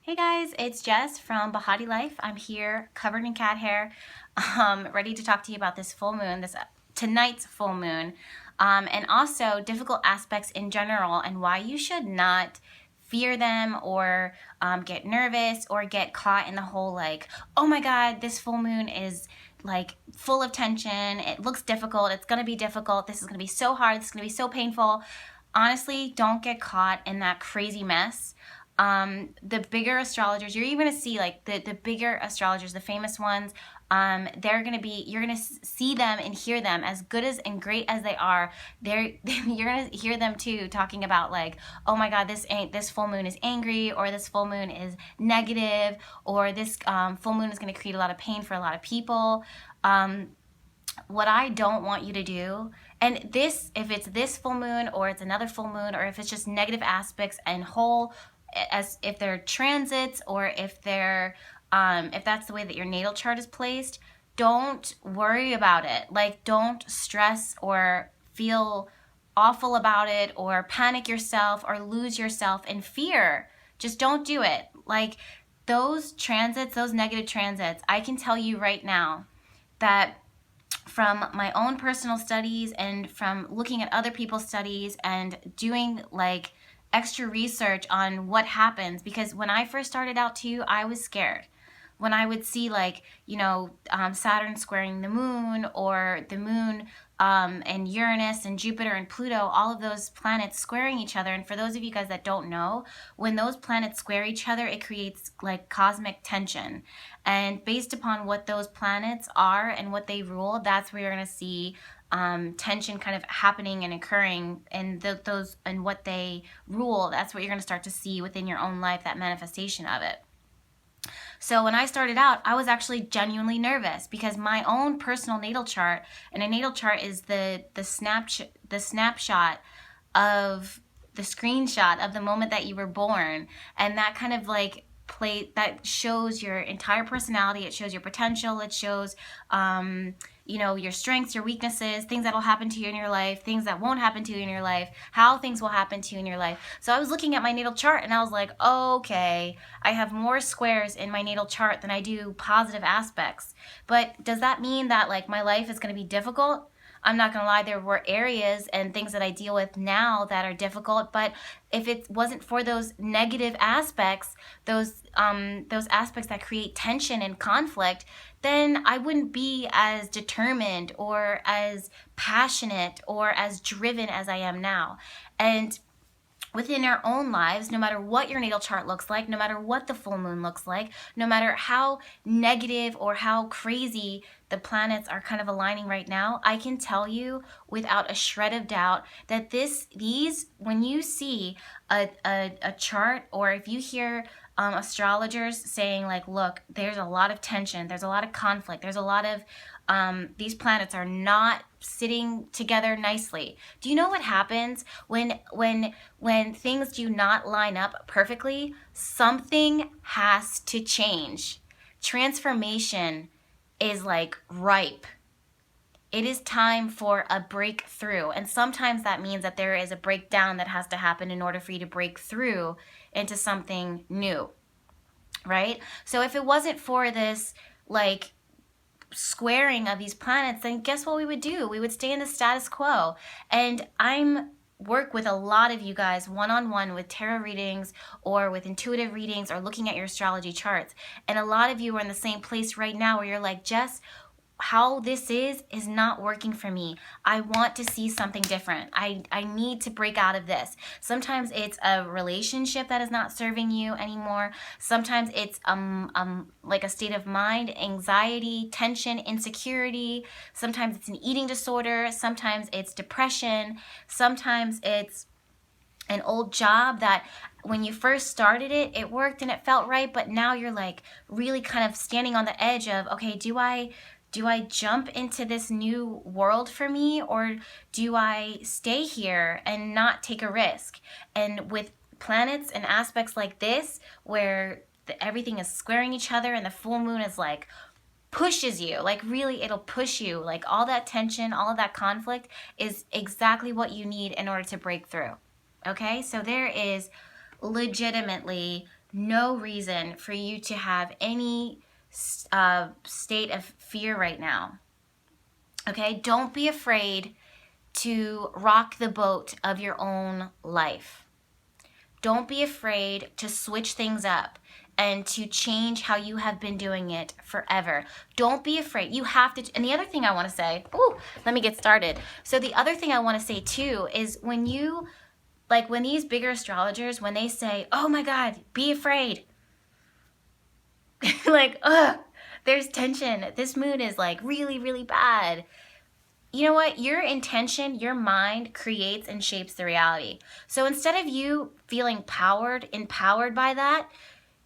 Hey guys, it's Jess from BehatiLife. I'm here covered in cat hair, ready to talk to you about this full moon, tonight's full moon, and also difficult aspects in general and why you should not fear them or get nervous or get caught in the whole like, oh my God, this full moon is like full of tension. It looks difficult. It's going to be difficult. This is going to be so hard. This is going to be so painful. Honestly, don't get caught in that crazy mess. The bigger astrologers, you're even gonna see like the bigger astrologers, the famous ones, you're gonna see them and hear them as good as and great as they are. You're gonna hear them too talking about like, oh my God, this full moon is angry, or this full moon is negative, or this full moon is gonna create a lot of pain for a lot of people. What I don't want you to do, and this, if it's this full moon or it's another full moon, or if it's just negative aspects and whole, as if they're transits, or if that's the way that your natal chart is placed, don't worry about it. Like, don't stress or feel awful about it or panic yourself or lose yourself in fear. Just don't do it. Like, those transits, those negative transits, I can tell you right now that from my own personal studies and from looking at other people's studies and doing like extra research on what happens, because when I first started out too, I was scared. When I would see like, Saturn squaring the moon, or the moon and Uranus and Jupiter and Pluto, all of those planets squaring each other. And for those of you guys that don't know, when those planets square each other, it creates like cosmic tension. And based upon what those planets are and what they rule, that's where you're going to see tension kind of happening and occurring, and those and what they rule. That's what you're going to start to see within your own life, that manifestation of it. So when I started out, I was actually genuinely nervous because my own personal natal chart, and a natal chart is the snapshot of the screenshot of the moment that you were born, and that kind of like that shows your entire personality. It shows your potential. It shows your strengths, your weaknesses, things that will happen to you in your life, things that won't happen to you in your life, how things will happen to you in your life. So I was looking at my natal chart and I was like, okay, I have more squares in my natal chart than I do positive aspects. But does that mean that like my life is going to be difficult? I'm not going to lie, there were areas and things that I deal with now that are difficult, but if it wasn't for those negative aspects, those aspects that create tension and conflict, then I wouldn't be as determined or as passionate or as driven as I am now. And within our own lives, no matter what your natal chart looks like, no matter what the full moon looks like, no matter how negative or how crazy the planets are kind of aligning right now, I can tell you without a shred of doubt that when you see a chart, or if you hear astrologers saying like, look, there's a lot of tension, there's a lot of conflict, there's a lot of these planets are not sitting together nicely. Do you know what happens when things do not line up perfectly? Something has to change. Transformation is like ripe. It is time for a breakthrough. And sometimes that means that there is a breakdown that has to happen in order for you to break through into something new, right? So if it wasn't for this like squaring of these planets, then guess what we would do? We would stay in the status quo. And I'm work with a lot of you guys one-on-one with tarot readings or with intuitive readings or looking at your astrology charts. And a lot of you are in the same place right now where you're like, Jess, how this is not working for me. I want to see something different. I need to break out of this. Sometimes it's a relationship that is not serving you anymore. Sometimes it's like a state of mind, anxiety, tension, insecurity. Sometimes it's an eating disorder. Sometimes it's depression. Sometimes it's an old job that when you first started it worked and it felt right, but now you're like really kind of standing on the edge of, okay, do I jump into this new world for me, or do I stay here and not take a risk? And with planets and aspects like this, where everything is squaring each other and the full moon is like pushes you, like really it'll push you, like all that tension, all of that conflict is exactly what you need in order to break through. Okay, so there is legitimately no reason for you to have any state of fear right now. Okay? Don't be afraid to rock the boat of your own life. Don't be afraid to switch things up and to change how you have been doing it forever. Don't be afraid. You have to. And the other thing I want to say, let me get started. So the other thing I want to say too is when these bigger astrologers, when they say, oh my God, be afraid. There's tension. This moon is like really, really bad. You know what? Your intention, your mind creates and shapes the reality. So instead of you feeling empowered by that,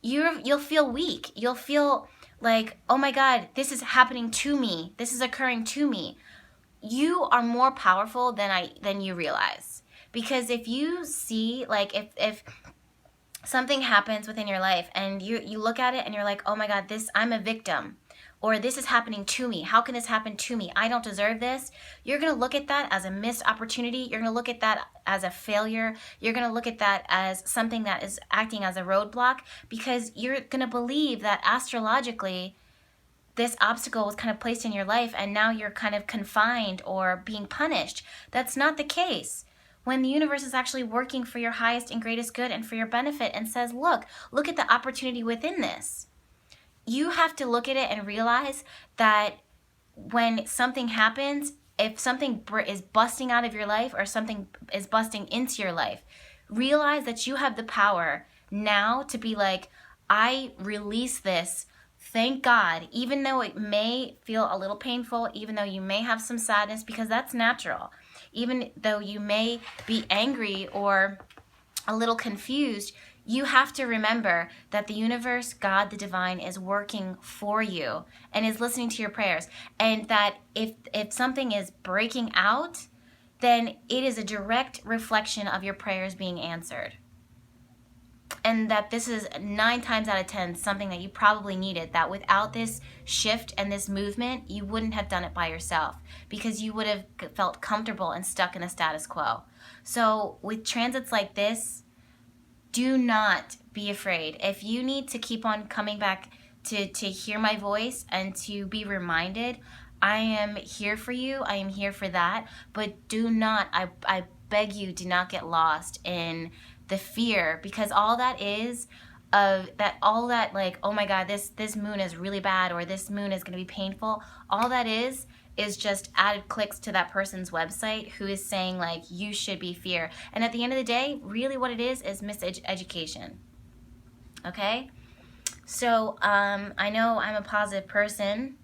you'll feel weak. You'll feel like, oh my God, this is happening to me. This is occurring to me. You are more powerful than you realize. Because if you see, like, if something happens within your life and you look at it and you're like, oh my God, I'm a victim. Or this is happening to me. How can this happen to me? I don't deserve this. You're going to look at that as a missed opportunity. You're going to look at that as a failure. You're going to look at that as something that is acting as a roadblock, because you're going to believe that astrologically this obstacle was kind of placed in your life and now you're kind of confined or being punished. That's not the case. When the universe is actually working for your highest and greatest good and for your benefit and says, look at the opportunity within this. You have to look at it and realize that when something happens, if something is busting out of your life or something is busting into your life, realize that you have the power now to be like, I release this. Thank God, even though it may feel a little painful, even though you may have some sadness, because that's natural. Even though you may be angry or a little confused, you have to remember that the universe, God, the divine, is working for you and is listening to your prayers. And that if something is breaking out, then it is a direct reflection of your prayers being answered. And that this is 9 times out of 10 something that you probably needed, that without this shift and this movement, you wouldn't have done it by yourself, because you would have felt comfortable and stuck in the status quo. So with transits like this, do not be afraid. If you need to keep on coming back to hear my voice and to be reminded, I am here for you. I am here for that. But do not, I beg you, do not get lost in the fear, because all that is like, oh my God, this moon is really bad, or this moon is going to be painful. All that is just added clicks to that person's website who is saying like, you should be fear. And at the end of the day, really what it is miseducation. Okay? So I know I'm a positive person.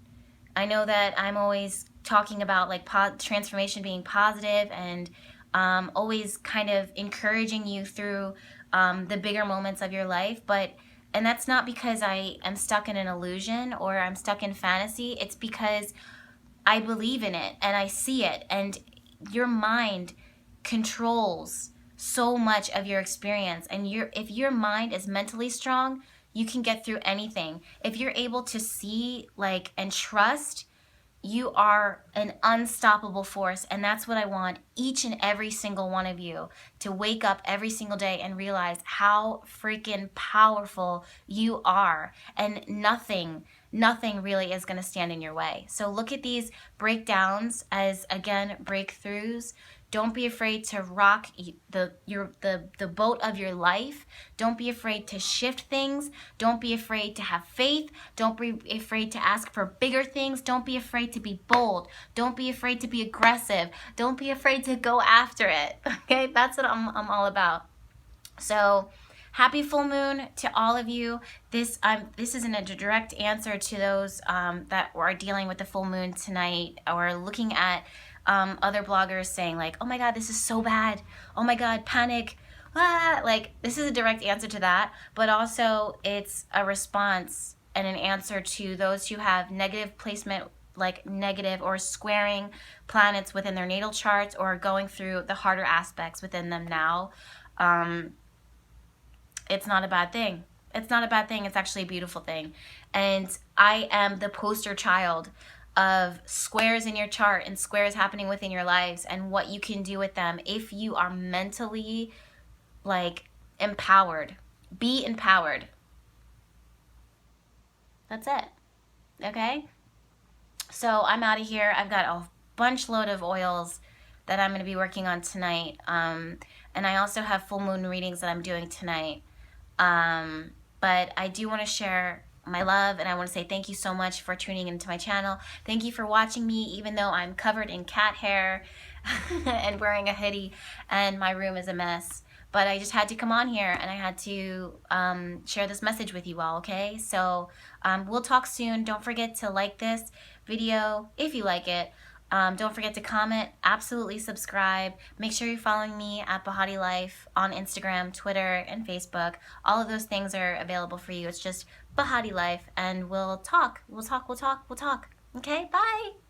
I know that I'm always talking about like transformation being positive and always kind of encouraging you through the bigger moments of your life. And that's not because I am stuck in an illusion or I'm stuck in fantasy. It's because I believe in it and I see it, and your mind controls so much of your experience. And if your mind is mentally strong, you can get through anything. If you're able to see and trust, you are an unstoppable force. And that's what I want each and every single one of you to wake up every single day and realize how freaking powerful you are. And nothing really is going to stand in your way. So look at these breakdowns as, again, breakthroughs. Don't be afraid to rock the boat of your life. Don't be afraid to shift things. Don't be afraid to have faith. Don't be afraid to ask for bigger things. Don't be afraid to be bold. Don't be afraid to be aggressive. Don't be afraid to go after it. Okay, that's what I'm all about. So happy full moon to all of you. This isn't a direct answer to those that are dealing with the full moon tonight or looking at other bloggers saying like, oh my God, this is so bad. Oh my God, panic. This is a direct answer to that, but also it's a response and an answer to those who have negative placement, like negative or squaring planets within their natal charts or going through the harder aspects within them now. It's not a bad thing. It's not a bad thing. It's actually a beautiful thing. And I am the poster child of squares in your chart and squares happening within your lives and what you can do with them if you are mentally empowered. Be empowered. That's it. Okay? So I'm out of here. I've got a bunch load of oils that I'm going to be working on tonight. And I also have full moon readings that I'm doing tonight. But I do want to share my love, and I want to say thank you so much for tuning into my channel. Thank you for watching me, even though I'm covered in cat hair and wearing a hoodie and my room is a mess. But I just had to come on here and I had to share this message with you all, okay? So we'll talk soon. Don't forget to like this video if you like it. Don't forget to comment, absolutely subscribe. Make sure you're following me at BehatiLife on Instagram, Twitter, and Facebook. All of those things are available for you. It's just BehatiLife, and we'll talk. We'll talk. Okay, bye.